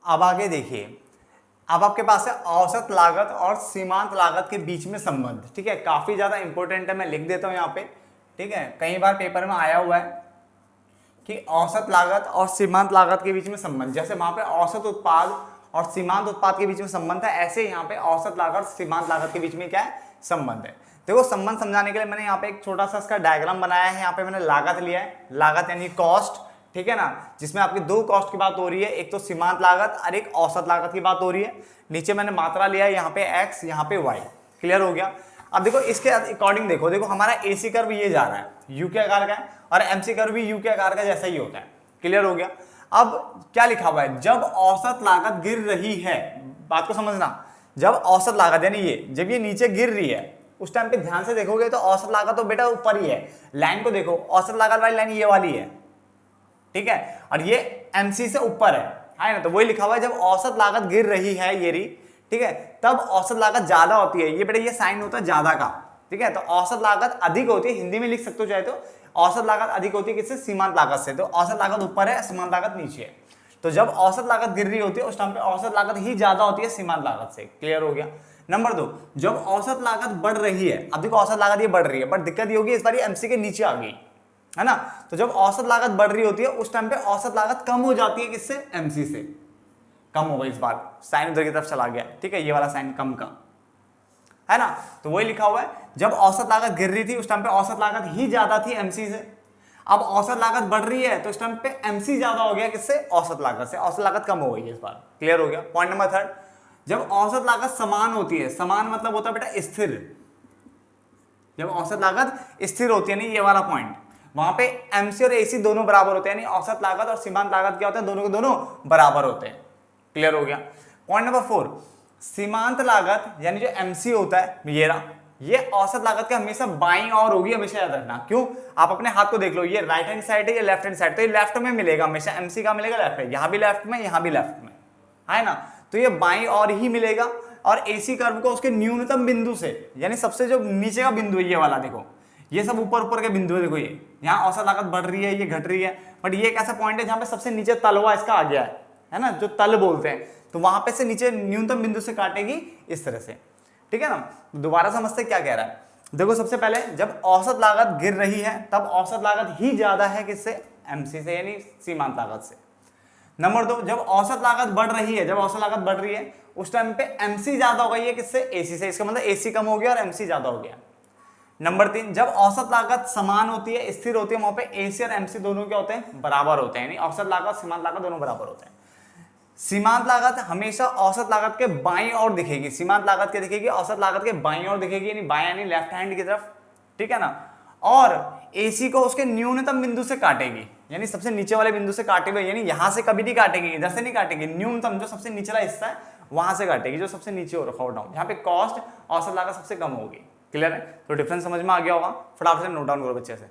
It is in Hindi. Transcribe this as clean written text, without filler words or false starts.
अब आगे देखिए, अब आपके पास है औसत लागत और सीमांत लागत के बीच में संबंध। ठीक है, काफी ज्यादा इंपॉर्टेंट है, मैं लिख देता हूं यहाँ पे। ठीक है, कई बार पेपर में आया हुआ है कि औसत लागत और सीमांत लागत के बीच में संबंध, जैसे वहां पे औसत उत्पाद और सीमांत उत्पाद के बीच में संबंध है, ऐसे यहाँ पे औसत लागत और सीमांत लागत के बीच में क्या है, संबंध है। देखो संबंध समझाने के लिए मैंने यहाँ पे एक छोटा सा इसका डायग्राम बनाया है। यहाँ पे मैंने लागत लिया है, लागत यानी कॉस्ट, ठीक है ना, जिसमें आपकी दो कॉस्ट की बात हो रही है, एक तो सीमांत लागत और एक औसत लागत की बात हो रही है। नीचे मैंने मात्रा लिया है, यहाँ पे x, यहाँ पे y। क्लियर हो गया। अब देखो इसके अकॉर्डिंग देखो हमारा एसी कर्व ये जा रहा है, यू के आकार का है, और एमसी कर्व भी यू के आकार का जैसा ही होता है। क्लियर हो गया। अब क्या लिखा हुआ है, जब औसत लागत गिर रही है, बात को समझना, जब औसत लागत यानी ये, जब ये नीचे गिर रही है उस टाइम पे ध्यान से देखोगे तो औसत लागत तो बेटा ऊपर ही है। लाइन को देखो, औसत लागत वाली लाइन ये वाली है, ठीक है, और ये एमसी से ऊपर है ना, तो वही लिखा हुआ है जब औसत लागत गिर रही है ये रही, ठीक है, तब औसत लागत ज्यादा होती है। ये बेटा ये साइन होता है ज्यादा का, ठीक है, तो औसत लागत अधिक होती है, हिंदी में लिख सकते हो चाहे तो, औसत लागत अधिक होती है किससे, सीमांत लागत से। तो औसत लागत ऊपर है, सीमांत लागत नीचे है। तो जब औसत लागत गिर रही होती है उस टाइम पे औसत लागत ही ज्यादा होती है सीमांत लागत से। क्लियर हो गया। नंबर 2, जब औसत लागत बढ़ रही है, अब देखो औसत लागत ये बढ़ रही है, बट दिक्कत ये होगी इस बार एमसी के नीचे आ गई है ना, तो जब औसत लागत बढ़ रही होती है उस टाइम पे औसत लागत कम हो जाती है किससे, एमसी से। कम हो गई, इस बार साइन उधर की तरफ चला गया, ठीक है, ये वाला साइन कम का है ना, तो वही लिखा हुआ है जब औसत लागत गिर रही थी उस टाइम पे औसत लागत ही ज्यादा थी एमसी से। अब औसत लागत बढ़ रही है तो इस टाइम पे एमसी ज्यादा हो गया किससे, औसत लागत से, औसत लागत कम हो गई है इस बार। क्लियर हो गया। पॉइंट नंबर 3, जब औसत लागत समान होती है, समान मतलब होता है बेटा स्थिर, जब औसत लागत स्थिर होती है, नहीं ये वाला पॉइंट, वहां पे एमसी और एसी दोनों बराबर होते हैं, यानी औसत लागत और सीमांत लागत क्या होते हैं, दोनों के दोनों बराबर होते हैं। क्लियर हो गया। पॉइंट नंबर 4, सीमांत लागत यानी जो एमसी होता है ये रहा, ये औसत लागत के हमेशा बाईं ओर होगी, हमेशा याद रखना। क्यों, आप अपने हाथ को देख लो, ये राइट हैंड साइड है, ये लेफ्ट हैंड साइड, तो ये लेफ्ट में मिलेगा हमेशा, एमसी का मिलेगा लेफ्ट में, यहां भी लेफ्ट में, यहां भी लेफ्ट में, है ना, तो ये बाईं ओर ही मिलेगा। और एसी कर्व को उसके न्यूनतम बिंदु से, यानी सबसे जो नीचे का बिंदु है ये वाला, देखो ये सब ऊपर ऊपर के बिंदु है, देखो ये यहाँ औसत लागत बढ़ रही है, ये घट रही है, बट ये एक ऐसा पॉइंट है जहां पे सबसे नीचे तलवा इसका आ गया है ना, जो तल बोलते हैं, तो वहां पे से नीचे न्यूनतम बिंदु से काटेगी इस तरह से। ठीक है ना, दोबारा समझते क्या कह रहा है। देखो सबसे पहले जब औसत लागत गिर रही है तब औसत लागत ही ज्यादा है किससे, एमसी से, यानी सीमांत लागत से। नंबर 2, जब औसत लागत बढ़ रही है, जब औसत लागत बढ़ रही है उस टाइम पे एमसी ज्यादा हो गई है किससे, एसी से, इसका मतलब एसी कम हो गया और एमसी ज्यादा हो गया। नंबर 3, जब औसत लागत समान होती है, स्थिर होती है, वहां पे एसी और एमसी दोनों क्या होते हैं, बराबर होते हैं, यानी औसत लागत सीमांत लागत दोनों बराबर होते हैं। सीमांत लागत हमेशा औसत लागत के बाईं ओर दिखेगी, सीमांत लागत क्या दिखेगी, औसत लागत के बाईं ओर दिखेगी, यानी बाएं यानी लेफ्ट हैंड की तरफ, ठीक है ना, और एसी को उसके न्यूनतम बिंदु से काटेगी, यानी सबसे नीचे वाले बिंदु से काटेगी, यानी यहां से कभी नहीं काटेगी, इधर से नहीं काटेगी, न्यूनतम जो सबसे निचला हिस्सा है वहां से काटेगी, जो सबसे नीचे हो रखा हो डाउन, जहां पे कॉस्ट औसत लागत सबसे कम होगी। क्लियर है, तो डिफरेंस समझ में आ गया होगा, फटाफट से नोट डाउन करो बच्चे से।